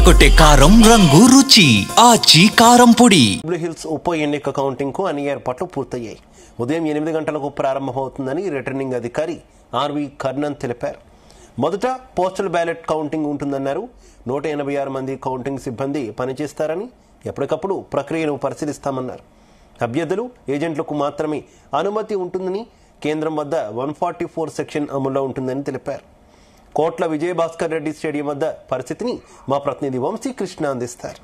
అదరగొట్టే కారం రంగు రుచి ఆచి కారం పొడి. జూబ్లీ హిల్స్ ఉప ఎన్నిక కౌంటింగ్ కు అన్ని ఏర్పాట్లు పూర్తయ్యాయి. ఉదయం 8 గంటలకు ప్రారంభమవుతుందని రిటర్నింగ్ అధికారి ఆర్వి కర్ణన్ తెలిపారు. మొదట పోస్టల్ బ్యాలెట్ కౌంటింగ్ ఉంటుందన్నారు. 186 మంది కౌంటింగ్ సిబ్బంది పనిచేస్తారని, ఎప్పటికప్పుడు ప్రక్రియను పరిశీలిస్తామన్నారు. అభ్యర్థులు, ఏజెంట్లకు మాత్రమే అనుమతి ఉంటుందని, కేంద్రం వద్ద 144 సెక్షన్ అమల్లో ఉంటుందని తెలిపారు. కోట్ల విజయభాస్కర్ రెడ్డి స్టేడియం వద్ద పరిస్థితిని మా ప్రతినిధి వంశీకృష్ణ అందిస్తారు.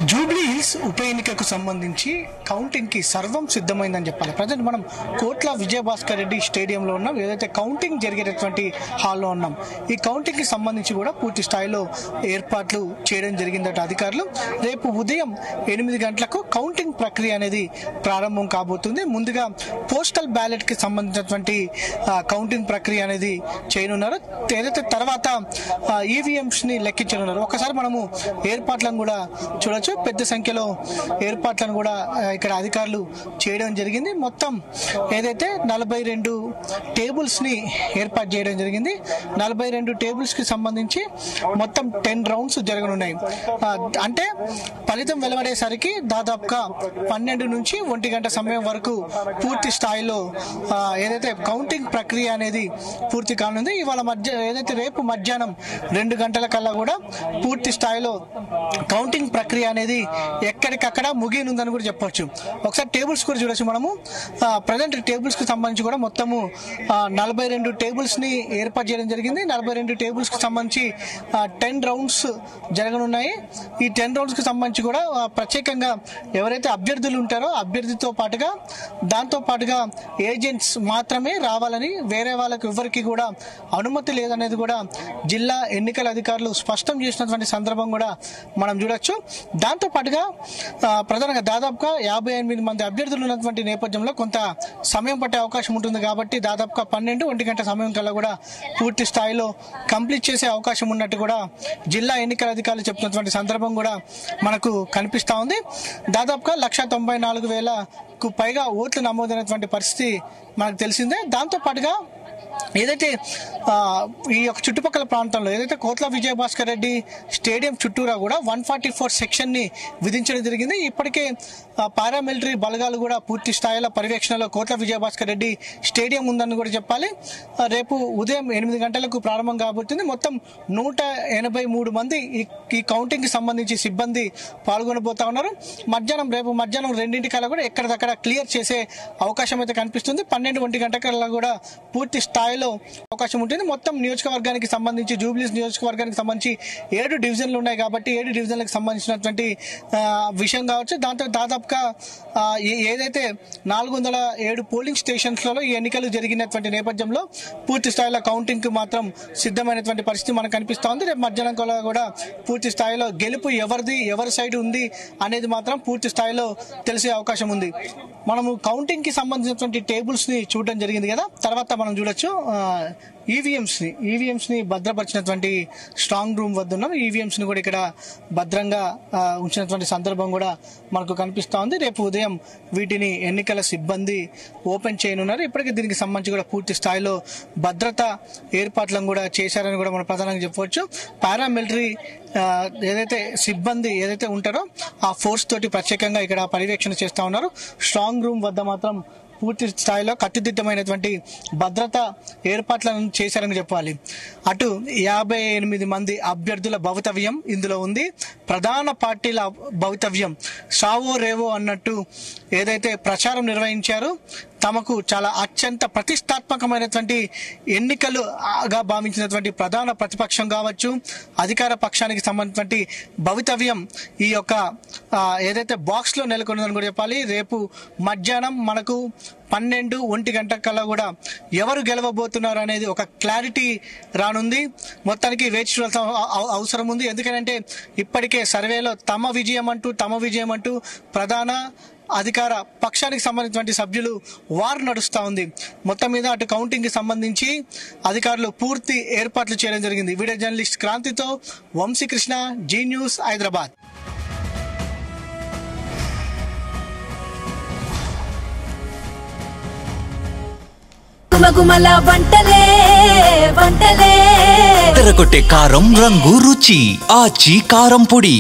జూబ్లీ హిల్స్ ఉప ఎన్నికకు సంబంధించి కౌంటింగ్ కి సర్వం సిద్ధమైందని చెప్పాలి. ప్రజెంట్ మనం కోట్ల విజయభాస్కర్ రెడ్డి స్టేడియంలో ఉన్నాం. ఏదైతే కౌంటింగ్ జరిగేటటువంటి హాల్లో ఉన్నాం. ఈ కౌంటింగ్ కి సంబంధించి కూడా పూర్తి స్థాయిలో ఏర్పాట్లు చేయడం జరిగిందట అధికారులు. రేపు ఉదయం 8 గంటలకు కౌంటింగ్ ప్రక్రియ అనేది ప్రారంభం కాబోతుంది. ముందుగా పోస్టల్ బ్యాలెట్ కి సంబంధించినటువంటి కౌంటింగ్ ప్రక్రియ అనేది చేయనున్నారు. ఏదైతే తర్వాత ఈవీఎంస్ ని లెక్కించనున్నారు. ఒకసారి మనము ఏర్పాట్లను కూడా చూడొచ్చు. పెద్ద సంఖ్యలో ఏర్పాట్లను కూడా ఇక్కడ అధికారులు చేయడం జరిగింది. మొత్తం ఏదైతే 42 టేబుల్స్ ని ఏర్పాటు చేయడం జరిగింది. 42 టేబుల్స్ కి సంబంధించి మొత్తం 10 రౌండ్స్ జరగనున్నాయి. అంటే ఫలితం వెలువడేసరికి దాదాపుగా 12 నుంచి 1 గంట సమయం వరకు పూర్తి స్థాయిలో ఏదైతే కౌంటింగ్ ప్రక్రియ అనేది పూర్తి కానుంది. ఇవాళ ఏదైతే రేపు మధ్యాహ్నం 2 గంటల కల్లా కూడా పూర్తి స్థాయిలో కౌంటింగ్ ప్రక్రియ అనేది ఎక్కడికక్కడ ముగియనుందని కూడా చెప్పొచ్చు. ఒకసారి టేబుల్స్ కూడా చూడొచ్చు మనము. ప్రజెంట్ టేబుల్స్ కి సంబంధించి కూడా మొత్తము 42 టేబుల్స్ ని ఏర్పాటు చేయడం జరిగింది. 42 టేబుల్స్ కి సంబంధించి 10 రౌండ్స్ జరగనున్నాయి. ఈ 10 రౌండ్స్ కి సంబంధించి కూడా ప్రత్యేకంగా ఎవరైతే అభ్యర్థులు ఉంటారో అభ్యర్థితో పాటుగా దాంతో పాటుగా ఏజెంట్స్ మాత్రమే రావాలని, వేరే వాళ్ళకి ఎవరికి కూడా అనుమతి లేదనేది కూడా జిల్లా ఎన్నికల అధికారులు స్పష్టం చేసినటువంటి సందర్భం కూడా మనం చూడొచ్చు. దాంతో పాటుగా ప్రధానంగా దాదాపుగా 58 మంది అభ్యర్థులు ఉన్నటువంటి నేపథ్యంలో కొంత సమయం పట్టే అవకాశం ఉంటుంది. కాబట్టి దాదాపుగా 12-1 గంట సమయం కల్లా కూడా పూర్తి స్థాయిలో కంప్లీట్ చేసే అవకాశం ఉన్నట్టు కూడా జిల్లా ఎన్నికల అధికారులు చెప్తున్నటువంటి సందర్భం కూడా మనకు కనిపిస్తా ఉంది. దాదాపుగా 194,000కు పైగా ఓట్లు నమోదైనటువంటి పరిస్థితి మనకు తెలిసిందే. దాంతో పాటుగా ఏదైతే ఈ యొక్క చుట్టుపక్కల ప్రాంతంలో ఏదైతే కోట్ల విజయభాస్కర్ రెడ్డి స్టేడియం చుట్టూరా కూడా 144 సెక్షన్ ని విధించడం జరిగింది. ఇప్పటికే పారామిలిటరీ బలగాలు కూడా పూర్తి స్థాయిలో పర్యవేక్షణలో కోట్ల విజయభాస్కర్ రెడ్డి స్టేడియం ఉందని కూడా చెప్పాలి. రేపు ఉదయం 8 గంటలకు ప్రారంభం కాబోతుంది. మొత్తం 183 మంది ఈ కౌంటింగ్ కి సంబంధించి సిబ్బంది పాల్గొనబోతా ఉన్నారు. రేపు మధ్యాహ్నం 2 కల్లా కూడా ఎక్కడిదక్కడ క్లియర్ చేసే అవకాశం అయితే కనిపిస్తుంది. 12-1 గంట కల్లా కూడా పూర్తి స్థాయిలో అవకాశం ఉంటుంది. మొత్తం నియోజకవర్గానికి సంబంధించి జూబ్లీస్ నియోజకవర్గానికి సంబంధించి 7 డివిజన్లు ఉన్నాయి. కాబట్టి 7 డివిజన్లకు సంబంధించినటువంటి విషయం కావచ్చు. దాంతో దాదాపుగా ఏదైతే 407 పోలింగ్ స్టేషన్స్ లో ఈ ఎన్నికలు జరిగినటువంటి నేపథ్యంలో పూర్తి స్థాయిలో కౌంటింగ్ కు మాత్రం సిద్ధమైనటువంటి పరిస్థితి మనకు కనిపిస్తా ఉంది. రేపు మధ్యాహ్నం కూడా పూర్తి స్థాయిలో గెలుపు ఎవరి సైడ్ ఉంది అనేది మాత్రం పూర్తి స్థాయిలో తెలిసే అవకాశం ఉంది. మనము కౌంటింగ్ కి సంబంధించినటువంటి టేబుల్స్ ని చూడడం జరిగింది కదా. తర్వాత మనం చూడొచ్చు ఈవీఎంస్ ని భద్రపరిచినటువంటి స్ట్రాంగ్ రూమ్ వద్ద ఉన్నాం. ఈవీఎంస్ ని కూడా ఇక్కడ భద్రంగా ఉంచినటువంటి సందర్భం కూడా మనకు కనిపిస్తా ఉంది. రేపు ఉదయం వీటిని ఎన్నికల సిబ్బంది ఓపెన్ చేయనున్నారు. ఇప్పటికే దీనికి సంబంధించి కూడా పూర్తి స్థాయిలో భద్రతా ఏర్పాట్లను కూడా చేశారని కూడా మనం ప్రధానంగా చెప్పవచ్చు. పారామిలిటరీ ఏదైతే సిబ్బంది ఏదైతే ఉంటారో ఆ ఫోర్స్ తోటి ప్రత్యేకంగా ఇక్కడ పర్యవేక్షణ చేస్తా ఉన్నారు. స్ట్రాంగ్ రూమ్ వద్ద మాత్రం పూర్తి స్థాయిలో కట్టుదిట్టమైనటువంటి భద్రత ఏర్పాట్లను చేశారని చెప్పాలి. అటు 58 మంది అభ్యర్థుల భవితవ్యం ఇందులో ఉంది. ప్రధాన పార్టీల భవితవ్యం సావో రేవో అన్నట్టు ఏదైతే ప్రచారం నిర్వహించారో తమకు చాలా అత్యంత ప్రతిష్టాత్మకమైనటువంటి ఎన్నికలుగా భావించినటువంటి ప్రధాన ప్రతిపక్షం కావచ్చు, అధికార పక్షానికి సంబంధించినటువంటి భవితవ్యం ఈ యొక్క ఏదైతే బాక్స్ లో నెలకొన్నదని కూడా చెప్పాలి. రేపు మధ్యాహ్నం మనకు 12-1 గంట కల్లా కూడా ఎవరు గెలవబోతున్నారు అనేది ఒక క్లారిటీ రానుంది. మొత్తానికి వేచి చూడాల్సిన అవసరం ఉంది. ఎందుకంటే ఇప్పటికే సర్వేలో తమ విజయం అంటూ ప్రధాన అధికార పక్షానికి సంబంధించినటువంటి సభ్యులు వార్ నడుస్తా ఉంది. మొత్తం మీద అటు కౌంటింగ్ కి సంబంధించి అధికారులు పూర్తి ఏర్పాట్లు చేయడం జరిగింది. వీడియో జర్నలిస్ట్ క్రాంతితో వంశీకృష్ణ, జీ న్యూస్, హైదరాబాద్. గుమగుమల వంటలే వంటలే అదరగొట్టే కారం రంగు రుచి ఆచి కారం పొడి.